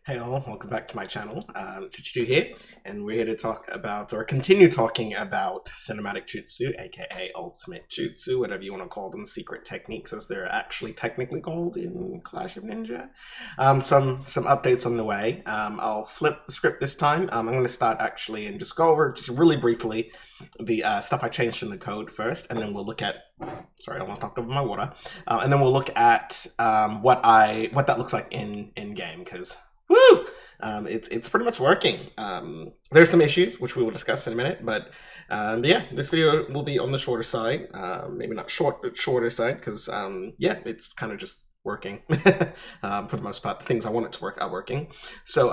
Hey all, welcome back to my channel. It's Itsuchi here, and we're here to talk about, or continue talking about cinematic jutsu, aka ultimate jutsu, whatever you want to call them, secret techniques as they're actually technically called in Clash of Ninja. Some updates on the way. I'll flip the script this time. I'm going to start actually and just go over, just really briefly, the stuff I changed in the code first, and then we'll look at, sorry, I almost knocked over my water, and then we'll look at what that looks like in game, because woo! It's pretty much working. There's some issues, which we will discuss in a minute, but yeah, this video will be on the shorter side. Maybe not short, but shorter side, because yeah, it's kind of just working for the most part. The things I want it to work are working. So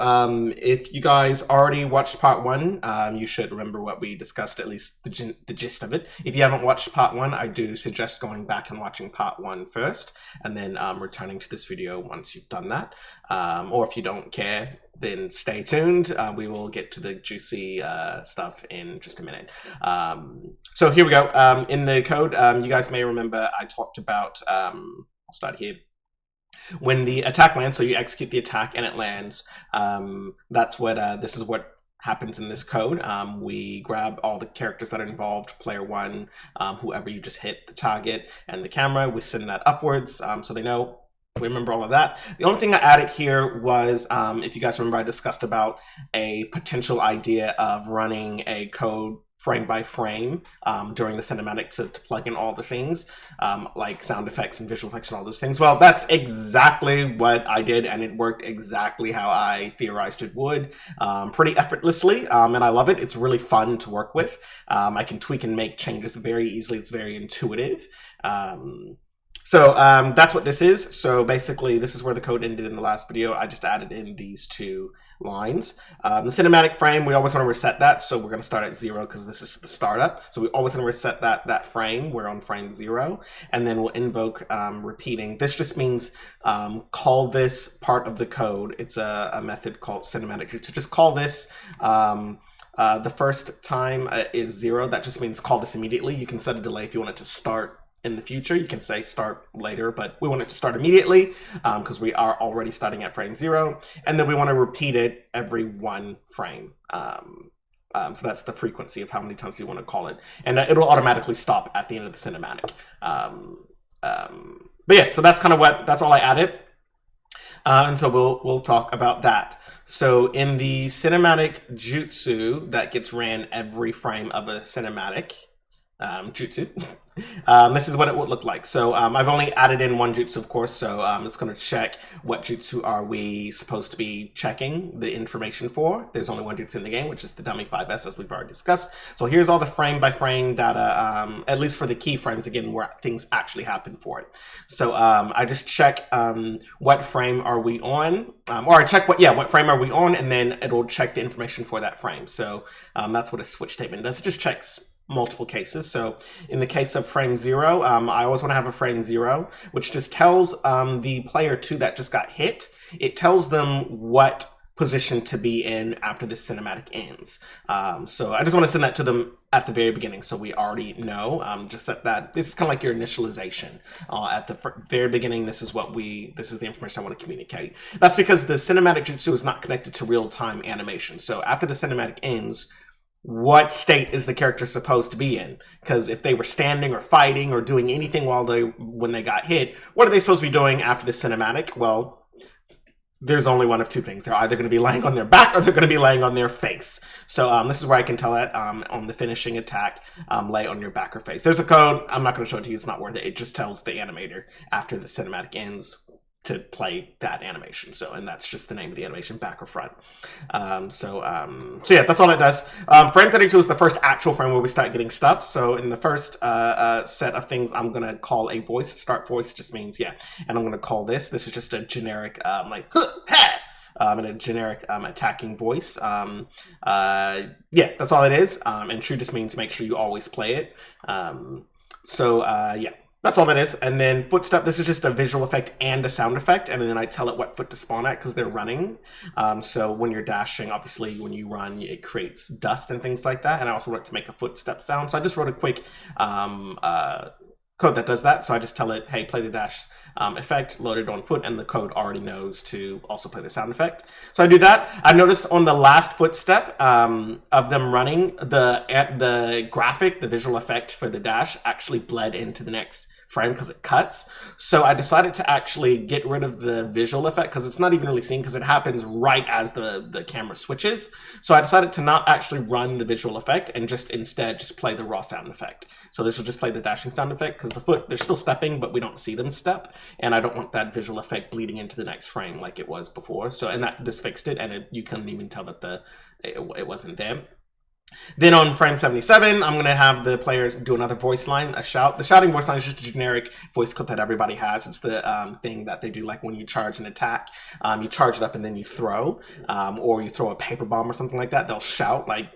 if you guys already watched part one, you should remember what we discussed, at least the gist of it. If you haven't watched part one, I do suggest going back and watching part one first, and then returning to this video once you've done that. Or if you don't care, then stay tuned. We will get to the juicy stuff in just a minute. So here we go. In the code, you guys may remember I talked about, I'll start here. When the attack lands, so you execute the attack and it lands, that's what, this is what happens in this code. We grab all the characters that are involved, player one, whoever you just hit, the target, and the camera. We send that upwards so they know. We remember all of that. The only thing I added here was, if you guys remember, I discussed about a potential idea of running a code frame by frame during the cinematic to plug in all the things, like sound effects and visual effects and all those things. Well, that's exactly what I did, and it worked exactly how I theorized it would, pretty effortlessly, and I love it. It's really fun to work with. I can tweak and make changes very easily. It's very intuitive. So that's what this is. So basically, this is where the code ended in the last video. I just added in these two lines. The cinematic frame, we always want to reset that. So we're going to start at 0 because this is the startup. So we always want to reset that frame. We're on frame 0. And then we'll invoke repeating. This just means call this part of the code. It's a method called cinematic. So just call this. The first time is 0. That just means call this immediately. You can set a delay if you want it to start in the future. You can say start later, but we want it to start immediately because we are already starting at frame 0. And then we want to repeat it every 1 frame. So that's the frequency of how many times you want to call it. And it'll automatically stop at the end of the cinematic. But yeah, so that's kind of that's all I added. And so we'll talk about that. So in the cinematic jutsu that gets ran every frame of a cinematic jutsu, this is what it would look like. So I've only added in one jutsu, of course, so it's going to check what jutsu are we supposed to be checking the information for. There's only one jutsu in the game, which is the dummy 5S, as we've already discussed. So here's all the frame by frame data, at least for the keyframes, again, where things actually happen for it. So I just check what frame are we on, or I check what frame are we on, and then it'll check the information for that frame. So that's what a switch statement does. It just checks multiple cases. So in the case of frame 0, I always want to have a frame 0, which just tells the player 2 that just got hit, it tells them what position to be in after the cinematic ends. So I just want to send that to them at the very beginning, so we already know. Just that this is kind of like your initialization. At the very beginning, this is the information I want to communicate. That's because the cinematic jutsu is not connected to real-time animation. So after the cinematic ends, what state is the character supposed to be in? Because if they were standing or fighting or doing anything when they got hit, what are they supposed to be doing after the cinematic? Well, there's only one of two things. They're either going to be laying on their back or they're going to be laying on their face. So this is where I can tell that on the finishing attack, lay on your back or face. There's a code. I'm not going to show it to you. It's not worth it. It just tells the animator after the cinematic ends to play that animation. So, and that's just the name of the animation, back or front. So yeah, that's all it does. Frame 32 is the first actual frame where we start getting stuff. So in the first set of things, I'm going to call a voice. Start voice just means, yeah. And I'm going to call this is just a generic, like, and a generic attacking voice. Yeah, that's all it is. And true just means make sure you always play it. Yeah. That's all that is. And then footstep, this is just a visual effect and a sound effect. And then I tell it what foot to spawn at because they're running. So when you're dashing, obviously when you run, it creates dust and things like that. And I also want it to make a footstep sound. So I just wrote a quick code that does that. So I just tell it, hey, play the dash effect, load it on foot, and the code already knows to also play the sound effect. So I do that. I've noticed on the last footstep of them running, the graphic, the visual effect for the dash actually bled into the next frame because it cuts. So I decided to actually get rid of the visual effect because it's not even really seen because it happens right as the camera switches. So I decided to not actually run the visual effect and just instead just play the raw sound effect. So this will just play the dashing sound effect because the foot, they're still stepping, but we don't see them step. And I don't want that visual effect bleeding into the next frame like it was before. So, and this fixed it, and you couldn't even tell that it wasn't there. Then on frame 77, I'm going to have the player do another voice line, a shout. The shouting voice line is just a generic voice clip that everybody has. It's the thing that they do like when you charge an attack. You charge it up and then you throw, or you throw a paper bomb or something like that. They'll shout like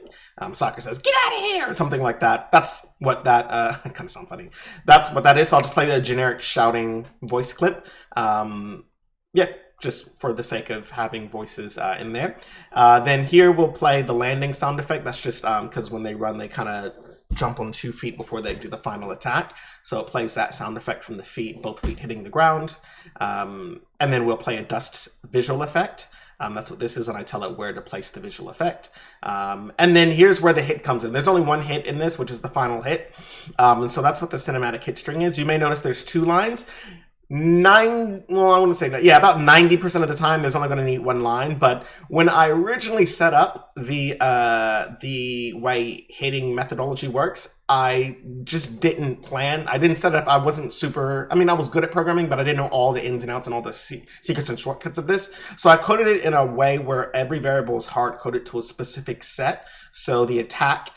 Soccer says, "Get out of here," or something like that. That's what that, kind of sound funny. That's what that is. So I'll just play the generic shouting voice clip. Yeah. Just for the sake of having voices in there. Then here we'll play the landing sound effect. That's just because when they run, they kind of jump on 2 feet before they do the final attack. So it plays that sound effect from the feet, both feet hitting the ground. And then we'll play a dust visual effect. That's what this is, and I tell it where to place the visual effect. And then here's where the hit comes in. There's only one hit in this, which is the final hit. And so that's what the cinematic hit string is. You may notice there's 2 lines. About 90% of the time there's only going to need 1 line. But when I originally set up the way hitting methodology works, I just didn't plan. I didn't set it up. I wasn't super, I was good at programming, but I didn't know all the ins and outs and all the secrets and shortcuts of this. So I coded it in a way where every variable is hard coded to a specific set. So the attack,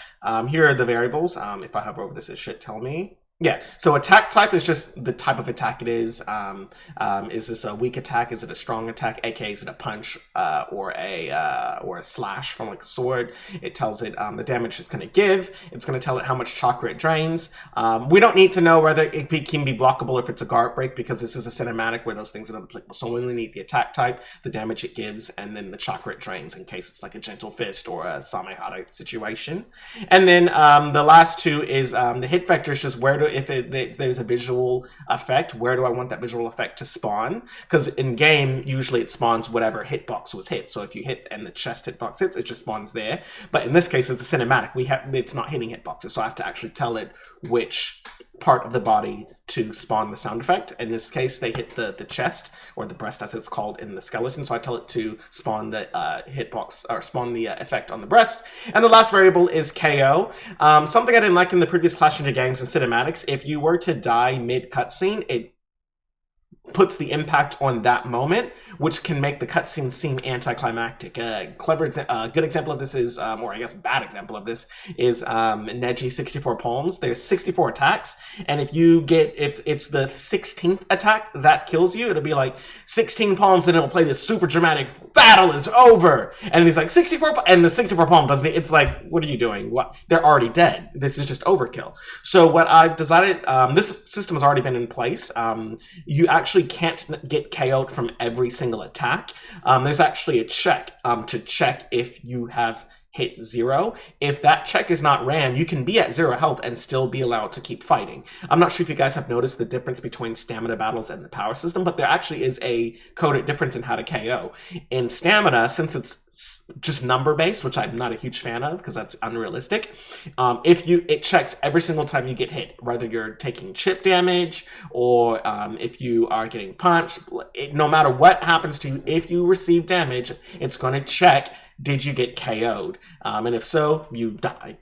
here are the variables. If I hover over this, it should tell me. Yeah, so attack type is just the type of attack it is. Is this a weak attack? Is it a strong attack? aka is it a punch or a slash from like a sword? It tells it the damage it's going to give. It's going to tell it how much chakra it drains. We don't need to know whether it can be blockable or if it's a guard break because this is a cinematic where those things are not applicable. So we only need the attack type, the damage it gives, and then the chakra it drains in case it's like a gentle fist or a Samehara situation. And then the last 2 is the hit vector is just where to, if there's a visual effect, where do I want that visual effect to spawn? Because in game, usually it spawns whatever hitbox was hit. So if you hit and the chest hitbox hits, it just spawns there. But in this case, it's a cinematic. It's not hitting hitboxes, so I have to actually tell it which part of the body to spawn the sound effect. In this case, they hit the chest or the breast as it's called in the skeleton. So I tell it to spawn the hitbox or spawn the effect on the breast. And the last variable is KO. Something I didn't like in the previous Clash of Gangs and cinematics, if you were to die mid cutscene, it puts the impact on that moment, which can make the cutscene seem anticlimactic. Good example of this is, or I guess bad example of this is Neji 64 Palms. There's 64 attacks, and if it's the 16th attack that kills you, it'll be like 16 palms, and it'll play this super dramatic battle is over, and he's like 64, and the 64 palm doesn't. It's like, what are you doing? What? They're already dead. This is just overkill. So what I've decided, this system has already been in place. You actually can't get KO'd from every single attack. There's actually a check to check if you have hit 0. If that check is not ran, you can be at 0 health and still be allowed to keep fighting. I'm not sure if you guys have noticed the difference between stamina battles and the power system, but there actually is a coded difference in how to KO. In stamina, since it's just number based, which I'm not a huge fan of because that's unrealistic, it checks every single time you get hit, whether you're taking chip damage or if you are getting punched. No matter what happens to you, if you receive damage, it's going to check, did you get KO'd? And if so, you die.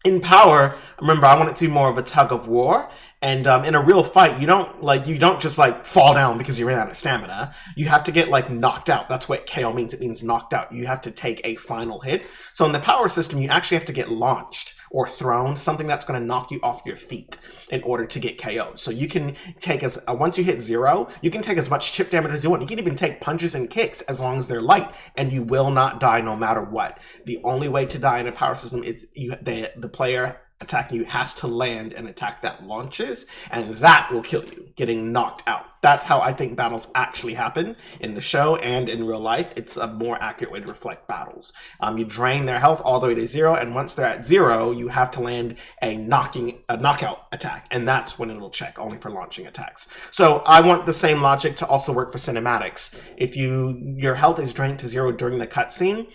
In power, remember, I want it to be more of a tug of war. And in a real fight, you don't just like fall down because you ran out of stamina. You have to get like knocked out. That's what KO means. It means knocked out. You have to take a final hit. So in the power system, you actually have to get launched or thrown, something that's going to knock you off your feet in order to get KO'd. So you can take once you hit 0, you can take as much chip damage as you want. You can even take punches and kicks as long as they're light, and you will not die no matter what. The only way to die in a power system is the player attacking you has to land an attack that launches, and that will kill you, getting knocked out. That's how I think battles actually happen in the show and in real life. It's a more accurate way to reflect battles. You drain their health all the way to 0, and once they're at 0, you have to land a knockout attack, and that's when it'll check, only for launching attacks. So I want the same logic to also work for cinematics. If your health is drained to 0 during the cutscene,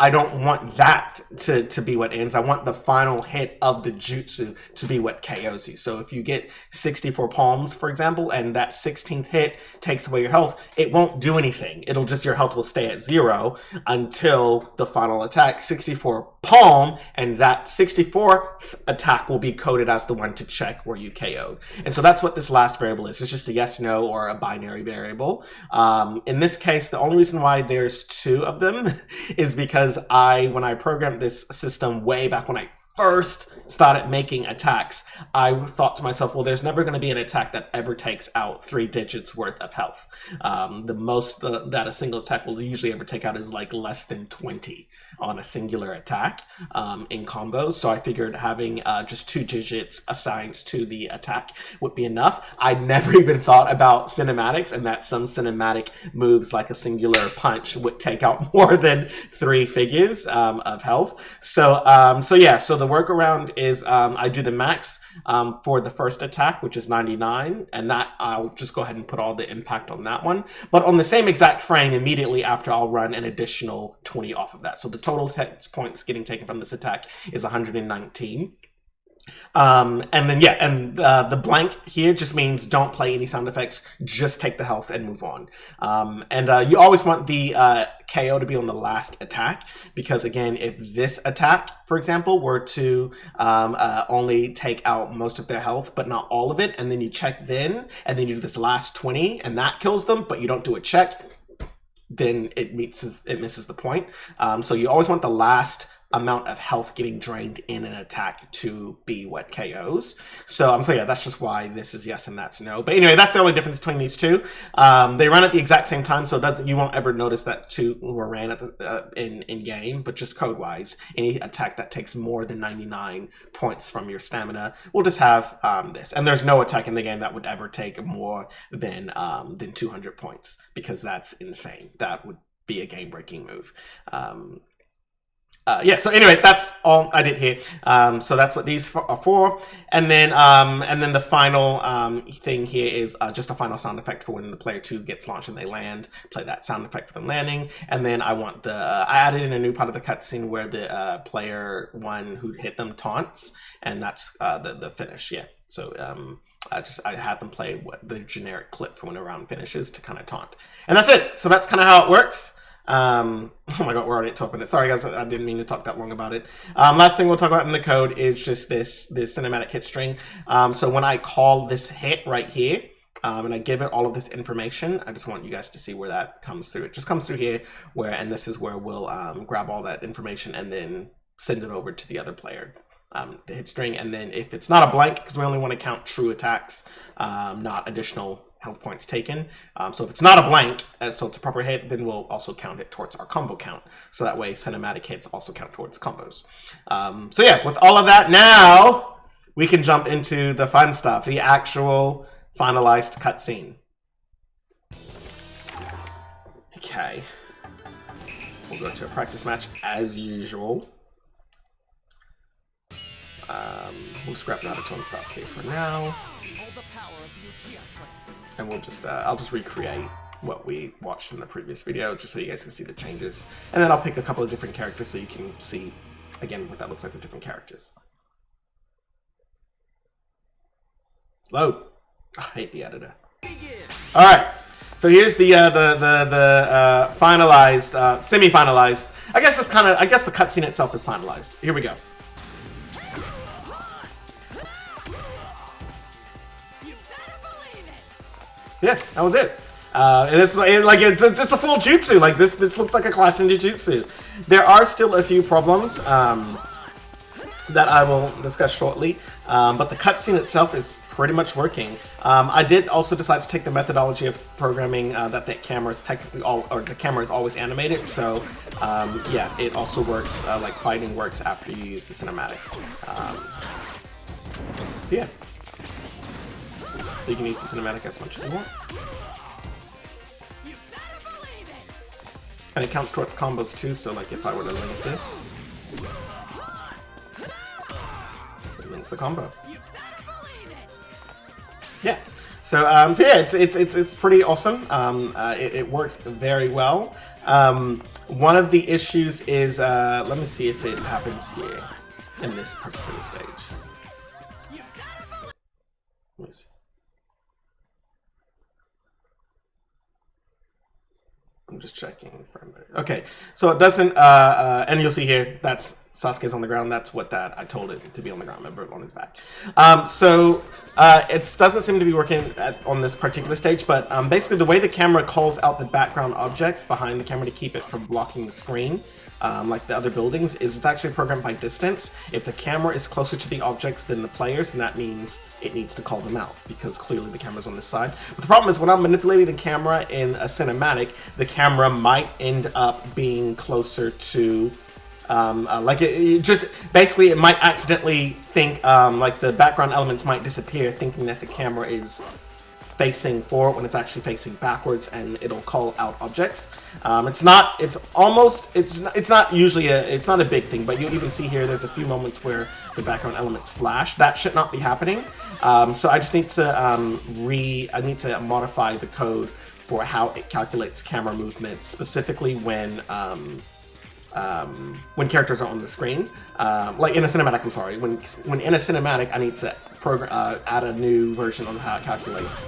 I don't want that to be what ends. I want the final hit of the jutsu to be what KOs you. So if you get 64 palms, for example, and that 16th hit takes away your health, it won't do anything. It'll just, your health will stay at 0 until the final attack, 64 palm, and that 64th attack will be coded as the one to check where you KO'd. And so that's what this last variable is. It's just a yes, no, or a binary variable. In this case, the only reason why there's 2 of them is because when I programmed this system way back when I first started making attacks, I thought to myself, well, there's never going to be an attack that ever takes out 3 digits worth of health. The most that a single attack will usually ever take out is like less than 20 on a singular attack in combos. So I figured having just 2 digits assigned to the attack would be enough. I never even thought about cinematics, and that some cinematic moves like a singular punch would take out more than 3 figures of health. So the workaround is I do the max for the first attack, which is 99, and that I'll just go ahead and put all the impact on that one. But on the same exact frame, immediately after, I'll run an additional 20 off of that. So the total points getting taken from this attack is 119. And then the blank here just means don't play any sound effects, just take the health and move on. You always want the KO to be on the last attack, because again, if this attack, for example, were to only take out most of their health but not all of it, and then you check then, and then you do this last 20 and that kills them, but you don't do a check, then it misses the point. So you always want the last amount of health getting drained in an attack to be what KOs. So yeah, that's just why this is yes and that's no. But anyway, that's the only difference between these two. They run at the exact same time, so you won't ever notice that 2 were ran at in game. But just code wise, any attack that takes more than 99 points from your stamina will just have this. And there's no attack in the game that would ever take more than 200 points, because that's insane. That would be a game breaking move. So anyway, that's all I did here. So that's what these are for. And then the final thing here is just a final sound effect for when the player 2 gets launched and they land. Play that sound effect for them landing. And then I want I added in a new part of the cutscene where the player 1 who hit them taunts, and that's the finish. Yeah. So I had them play the generic clip for when a round finishes to kind of taunt. And that's it. So that's kind of how it works. Oh my god, we're already talking it. Sorry guys, I didn't mean to talk that long about it. Last thing we'll talk about in the code is just this cinematic hit string. So when I call this hit right here, and I give it all of this information, I just want you guys to see where that comes through. It just comes through here, and this is where we'll grab all that information and then send it over to the other player. The hit string, and then if it's not a blank, because we only want to count true attacks, not additional health points taken. So if it's not a blank, so it's a proper hit, then we'll also count it towards our combo count. So that way cinematic hits also count towards combos. So yeah, with all of that, now we can jump into the fun stuff, the actual finalized cutscene. Okay. We'll go to a practice match as usual. We'll scrap Naruto and Sasuke for now. And we'll just, I'll just recreate what we watched in the previous video, just so you guys can see the changes. And then I'll pick a couple of different characters so you can see, again, what that looks like with different characters. Load. I hate the editor. All right. So here's the finalized, semi-finalized. I guess the cutscene itself is finalized. Here we go. Yeah, that was it. And it's a full jutsu. Like this looks like a Clash in Jutsu. There are still a few problems. that I will discuss shortly, but the cutscene itself is pretty much working. I did also decide to take the methodology of programming that the camera is technically the camera is always animated, so yeah, it also works like fighting works after you use the cinematic. So yeah, so you can use the cinematic as much as you want. And it counts towards combos too, so like if I were to link this, it links the combo. Yeah. So, so yeah, it's pretty awesome. It works very well. One of the issues is, let me see if it happens here in this particular stage. Let me see. I'm just checking for a minute. Okay, so it doesn't, and you'll see here, that's Sasuke's on the ground. That's what I told it to be on the ground. Remember, on his back. So it doesn't seem to be working on this particular stage, but basically the way the camera calls out the background objects behind the camera to keep it from blocking the screen, like the other buildings, is it's actually programmed by distance. If the camera is closer to the objects than the players, then that means it needs to call them out, because clearly the camera's on this side. But the problem is when I'm manipulating the camera in a cinematic, the camera might end up being closer to like it just basically it might accidentally think like the background elements might disappear, thinking that the camera is facing forward when it's actually facing backwards, and it'll call out objects. It's not usually it's not a big thing, but you'll even see here there's a few moments where the background elements flash. That should not be happening. So I just need to I need to modify the code for how it calculates camera movements, specifically when characters are on the screen, like in a cinematic. I'm sorry, when in a cinematic, I need to add a new version on how it calculates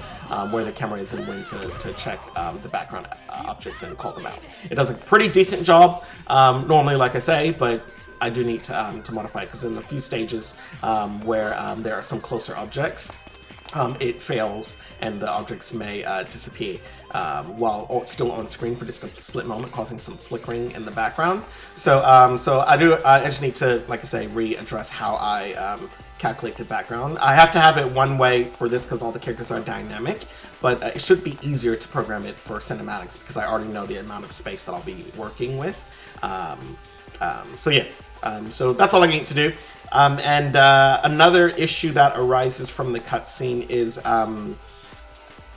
where the camera is and when to check the background objects and call them out. It does a pretty decent job normally, like I say, but I do need to modify it, because in a few stages where there are some closer objects, it fails and the objects may disappear while still on screen for just a split moment, causing some flickering in the background. So I just need to, like I say, readdress how I calculate the background. I have to have it one way for this because all the characters are dynamic, but it should be easier to program it for cinematics because I already know the amount of space that I'll be working with. So yeah, so that's all I need to do. And another issue that arises from the cutscene is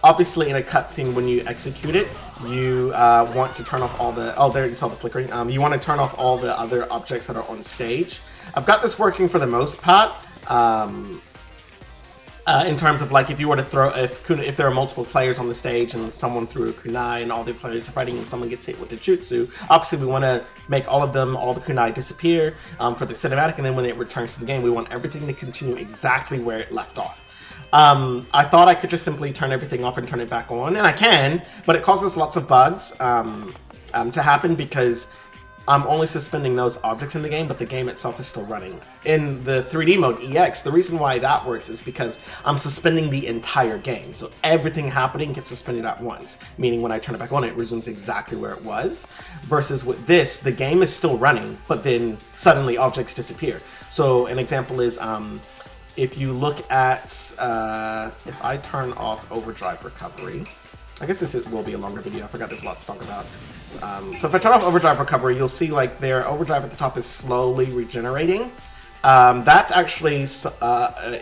obviously in a cutscene when you execute it, you want to turn off all the, oh there you saw the flickering, you want to turn off all the other objects that are on stage. I've got this working for the most part. In terms of like if you were to throw, if there are multiple players on the stage and someone threw a kunai and all the players are fighting and someone gets hit with a jutsu, obviously we want to make all the kunai disappear for the cinematic, and then when it returns to the game we want everything to continue exactly where it left off. I thought I could just simply turn everything off and turn it back on, and I can, but it causes lots of bugs to happen because I'm only suspending those objects in the game, but the game itself is still running. In the 3D mode EX, the reason why that works is because I'm suspending the entire game. So everything happening gets suspended at once, meaning when I turn it back on, it resumes exactly where it was. Versus with this, the game is still running, but then suddenly objects disappear. So an example is, if you look at, if I turn off overdrive recovery, I guess this will be a longer video. I forgot there's a lot to talk about. So if I turn off overdrive recovery, you'll see like their overdrive at the top is slowly regenerating. That's actually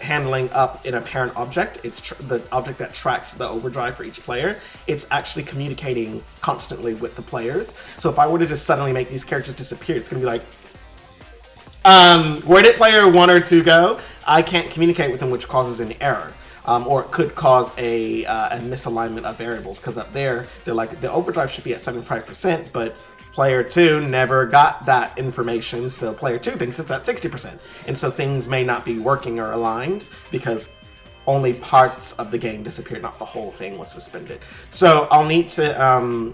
handling up in a parent object. It's the object that tracks the overdrive for each player. It's actually communicating constantly with the players. So if I were to just suddenly make these characters disappear, it's gonna be like, where did player 1 or 2 go? I can't communicate with them, which causes an error. Or it could cause a misalignment of variables, because up there, they're like, the overdrive should be at 75%, but player 2 never got that information, so player 2 thinks it's at 60%. And so things may not be working or aligned, because only parts of the game disappeared, not the whole thing was suspended. So I'll need to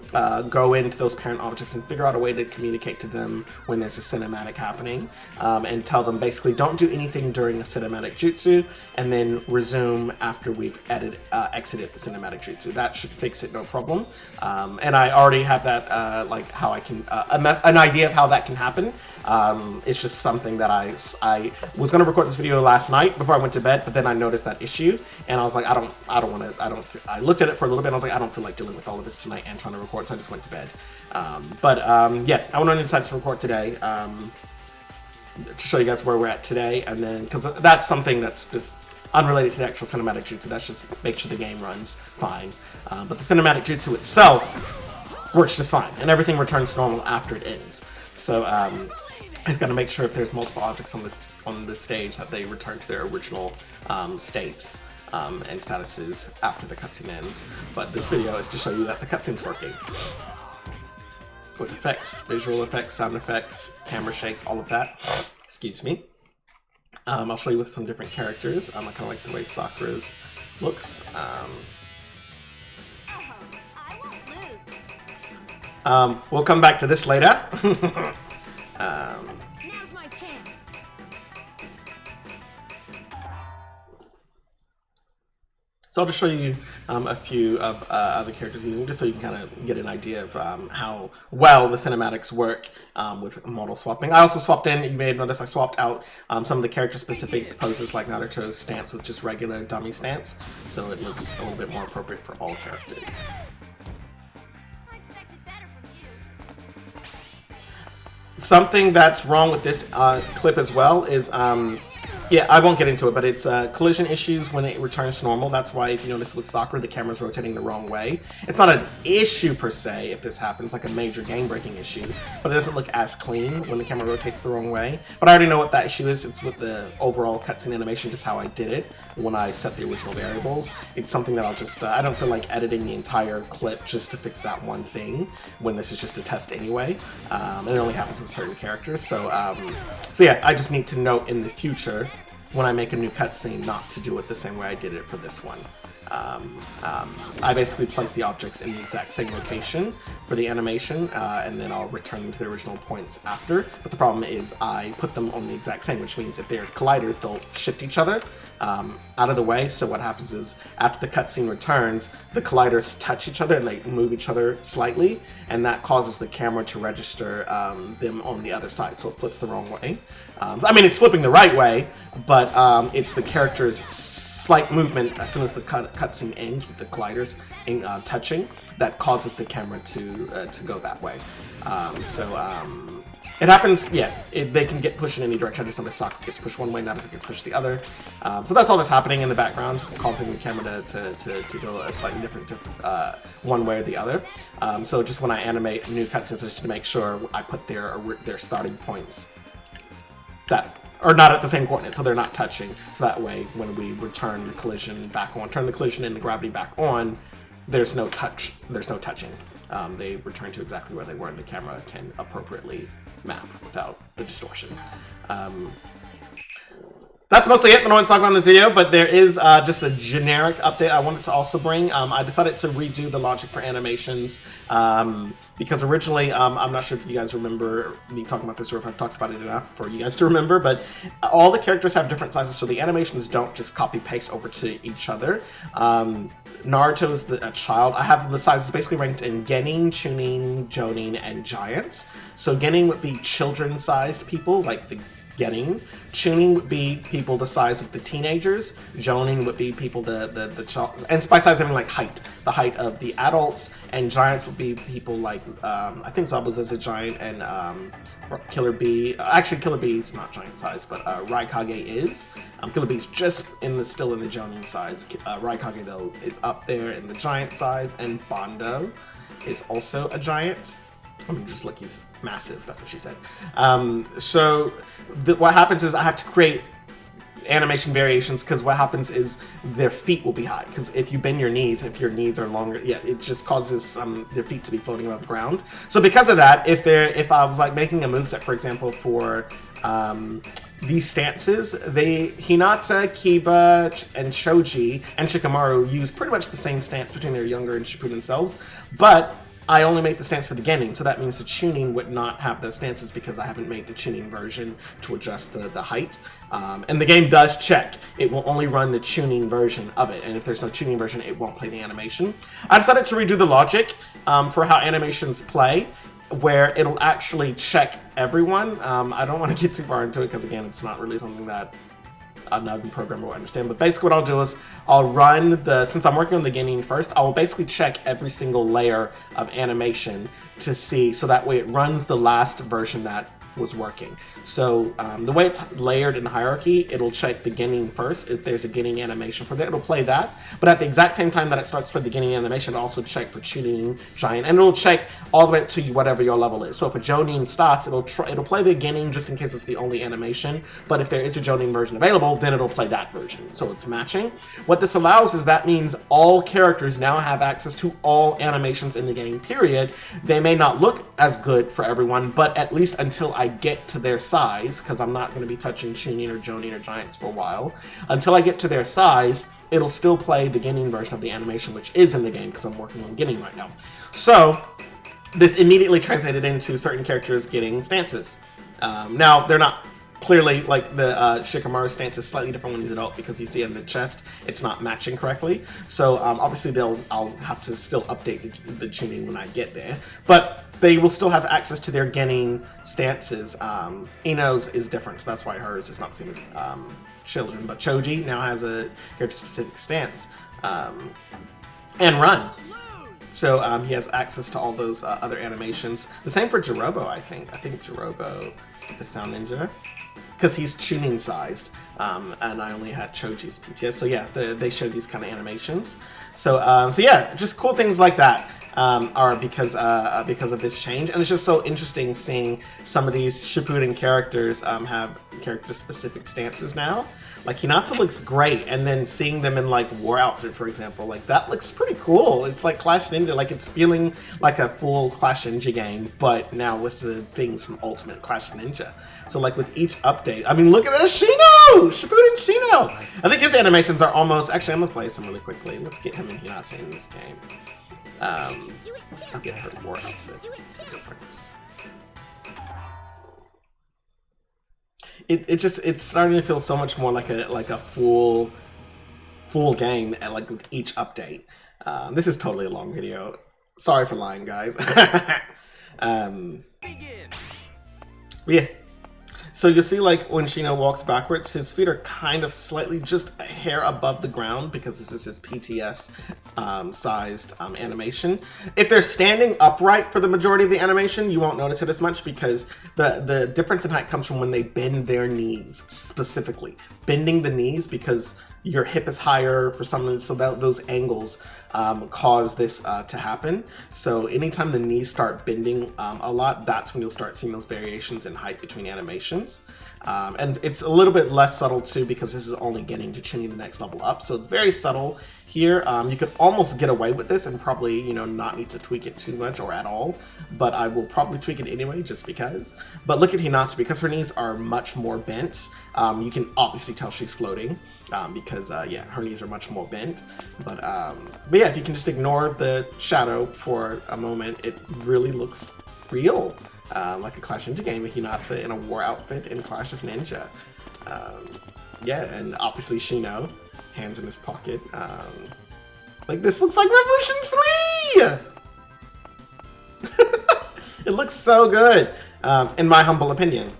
go into those parent objects and figure out a way to communicate to them when there's a cinematic happening, and tell them basically don't do anything during a cinematic jutsu, and then resume after we've exited the cinematic jutsu. That should fix it, no problem. And I already have that, like how I can, an idea of how that can happen. It's just something that I was going to record this video last night before I went to bed, but then I noticed that issue, and I was like, I looked at it for a little bit, and I was like, I don't feel like dealing with all of this tonight and trying to record, so I just went to bed. Yeah, I went on and decided to record today, to show you guys where we're at today, and then, because that's something that's just unrelated to the actual cinematic jutsu, that's just make sure the game runs fine. But the cinematic jutsu itself works just fine, and everything returns to normal after it ends. So, it's going to make sure if there's multiple objects on this stage that they return to their original states and statuses after the cutscene ends. But this video is to show you that the cutscene's working. With effects, visual effects, sound effects, camera shakes, all of that. Excuse me. I'll show you with some different characters. I kind of like the way Sakura's looks. We'll come back to this later. Now's my chance. So I'll just show you a few of other characters using, just so you can kind of get an idea of how well the cinematics work with model swapping. I also swapped in, you may have noticed I swapped out some of the character-specific poses like Naruto's stance with just regular dummy stance, so it looks a little bit more appropriate for all characters. Something that's wrong with this clip as well is, yeah, I won't get into it, but it's collision issues when it returns to normal. That's why, if you notice with Sakura, the camera's rotating the wrong way. It's not an issue per se if this happens, like a major game-breaking issue, but it doesn't look as clean when the camera rotates the wrong way. But I already know what that issue is. It's with the overall cutscene animation, just how I did it when I set the original variables. It's something that I'll just, I don't feel like editing the entire clip just to fix that one thing when this is just a test anyway. And it only happens with certain characters. So yeah, I just need to note in the future when I make a new cutscene not to do it the same way I did it for this one. I basically place the objects in the exact same location for the animation, and then I'll return them to their original points after. But the problem is I put them on the exact same, which means if they're colliders, they'll shift each other out of the way. So what happens is after the cutscene returns, the colliders touch each other and they move each other slightly, and that causes the camera to register them on the other side, so it flips the wrong way. So, I mean, it's flipping the right way, but it's the character's slight movement as soon as the cutscene ends with the colliders touching that causes the camera to go that way. It happens, yeah, they can get pushed in any direction. I just noticed Sakura gets pushed one way, Naruto gets pushed the other. So that's all that's happening in the background, causing the camera to go a slightly different one way or the other. So just when I animate new cutscenes, just to make sure I put their starting points that are not at the same coordinate, so they're not touching. So that way, when we return the collision back on, turn the collision and the gravity back on, there's no touch, there's no touching. They return to exactly where they were, and the camera can appropriately map without the distortion. That's mostly it. I don't want to talk about in this video, but there is just a generic update I wanted to also bring. I decided to redo the logic for animations because originally, I'm not sure if you guys remember me talking about this or if I've talked about it enough for you guys to remember, but all the characters have different sizes, so the animations don't just copy-paste over to each other. Naruto is a child. I have the sizes basically ranked in Genin, Chunin, Jonin, and Giants. So Genin would be children-sized people, like the Genin. Chunin would be people the size of the teenagers. Jonin would be people the child, and by size I mean like height, the height of the adults. And Giants would be people like I think Zabuza's a giant, and Killer Bee. Actually, Killer Bee is not giant size, but Raikage is. Killer Bee's just still in the Jonin size. Raikage though is up there in the giant size, and Bondo is also a giant. I mean, just look, he's massive. That's what she said. So what happens is I have to create animation variations, because what happens is their feet will be high. Because if you bend your knees, if your knees are longer, yeah, it just causes their feet to be floating around the ground. So because of that, if I was like making a moveset, for example, for these stances, Hinata, Kiba, and Choji, and Shikamaru use pretty much the same stance between their younger and Shippuden selves, but I only made the stance for the Genin, so that means the tuning would not have those stances because I haven't made the tuning version to adjust the height. And the game does check. It will only run the tuning version of it, and if there's no tuning version, it won't play the animation. I decided to redo the logic for how animations play, where it'll actually check everyone. I don't want to get too far into it because, again, it's not really something that another programmer will understand. But basically what I'll do is I'll run since I'm working on the Genin first, I will basically check every single layer of animation to see, so that way it runs the last version that was working. So the way it's layered in hierarchy, it'll check the Genin first. If there's a Genin animation for that, it'll play that. But at the exact same time that it starts to play the Genin animation, it'll also check for Chunin, Giant, and it'll check all the way up to whatever your level is. So if a Jonin starts, it'll play the Genin just in case it's the only animation. But if there is a Jonin version available, then it'll play that version. So it's matching. What this allows is that means all characters now have access to all animations in the game, period. They may not look as good for everyone, but at least until I get to their size, because I'm not going to be touching Chunin or Jonin or Giants for a while, until I get to their size, it'll still play the Genin version of the animation, which is in the game because I'm working on Genin right now. So this immediately translated into certain characters getting stances. Now, they're not clearly, like the Shikamaru stance is slightly different when he's adult because you see in the chest it's not matching correctly. So obviously I'll have to still update the tuning when I get there. But they will still have access to their Genin stances. Ino's is different, so that's why hers is not the same as children. But Choji now has a character-specific stance. And Run. So he has access to all those other animations. The same for Jirobo, I think. I think Jirobo, the Sound Ninja, because he's tuning sized, and I only had Choji's PTS. So yeah, they show these kind of animations. So yeah, just cool things like that are because of this change, and it's just so interesting seeing some of these Shippuden characters have character-specific stances now. Like Hinata looks great, and then seeing them in like War Outfit, for example, like that looks pretty cool. It's like Clash Ninja, like it's feeling like a full Clash Ninja game, but now with the things from Ultimate Clash Ninja. So like with each update, I mean, look at this Shino! Shippuden Shino! I think his animations are almost, actually I'm gonna play some really quickly. Let's get him and Hinata in this game. I'll get her War Outfit difference. It's starting to feel so much more like a full game, and like with each update. This is totally a long video. Sorry for lying, guys. Yeah. So you'll see, like, when Shino walks backwards, his feet are kind of slightly just a hair above the ground because this is his PTS sized animation. If they're standing upright for the majority of the animation, you won't notice it as much because the difference in height comes from when they bend their knees, specifically. Bending the knees because your hip is higher for some, so that those angles cause this to happen. So anytime the knees start bending a lot, that's when you'll start seeing those variations in height between animations. And it's a little bit less subtle too because this is only getting to tuning the next level up. So it's very subtle here. You could almost get away with this and probably, you know, not need to tweak it too much or at all. But I will probably tweak it anyway just because. But look at Hinata, because her knees are much more bent. You can obviously tell she's floating. Because yeah, her knees are much more bent, but yeah, if you can just ignore the shadow for a moment, it really looks real, like a Clash Ninja game with Hinata in a war outfit in Clash of Ninja. Yeah, and obviously Shino, hands in his pocket. Like this looks like Revolution 3. It looks so good, in my humble opinion.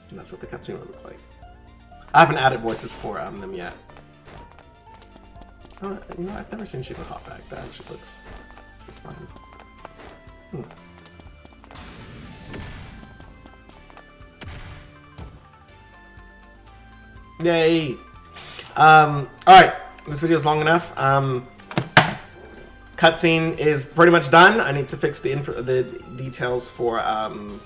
And that's what the cutscene would look like. I haven't added voices for them yet. Oh, you know, I've never seen Shino hop back. That actually looks just fine. Yay! Alright, this video is long enough. Cutscene is pretty much done. I need to fix the details for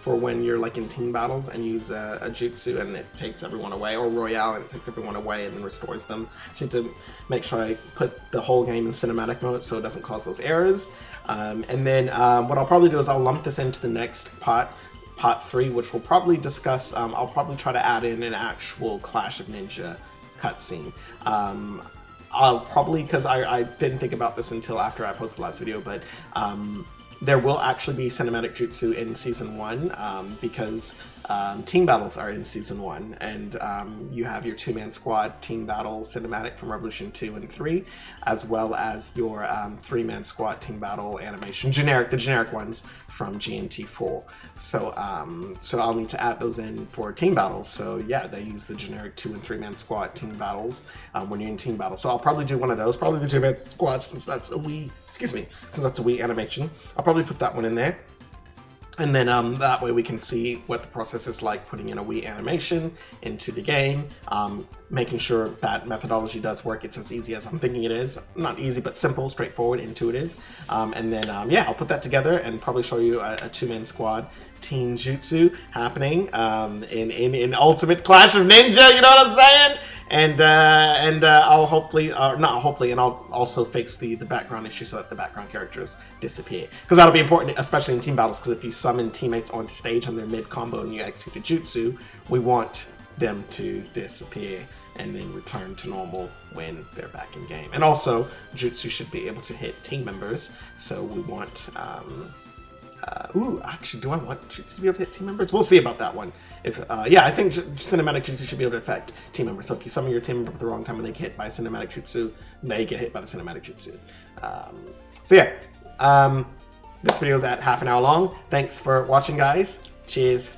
when you're like in team battles and use a jutsu and it takes everyone away, or royale and it takes everyone away and then restores them. Just need to make sure I put the whole game in cinematic mode so it doesn't cause those errors. And then what I'll probably do is I'll lump this into the next part 3, which we'll probably discuss. I'll probably try to add in an actual Clash of Ninja cutscene. I'll probably, because I didn't think about this until after I posted the last video, but there will actually be cinematic jutsu in Season 1 because team battles are in Season 1, and you have your 2-man squad team battle cinematic from Revolution 2 and 3, as well as your 3-man squad team battle animation, the generic ones from GNT 4. So I'll need to add those in for team battles. So yeah, they use the generic 2- and 3-man squad team battles when you're in team battle. So I'll probably do one of those, probably the 2-man squad, since that's a Wii animation. I'll probably put that one in there. And then that way we can see what the process is like putting in a Wii animation into the game, making sure that methodology does work. It's as easy as I'm thinking it is. Not easy, but simple, straightforward, intuitive. And then, yeah, I'll put that together and probably show you a 2-man squad team jutsu happening in Ultimate Clash of Ninja, you know what I'm saying? And I'll hopefully, not hopefully, and I'll also fix the background issue so that the background characters disappear. Because that'll be important, especially in team battles, because if you summon teammates onto stage and they're mid-combo and you execute a jutsu, we want them to disappear and then return to normal when they're back in game. And also, jutsu should be able to hit team members, so we want... actually, do I want jutsu to be able to hit team members? We'll see about that one. Yeah, I think cinematic jutsu should be able to affect team members. So if you summon your team member at the wrong time and they get hit by cinematic jutsu, they get hit by the cinematic jutsu. So yeah, this video is at half an hour long. Thanks for watching, guys. Cheers.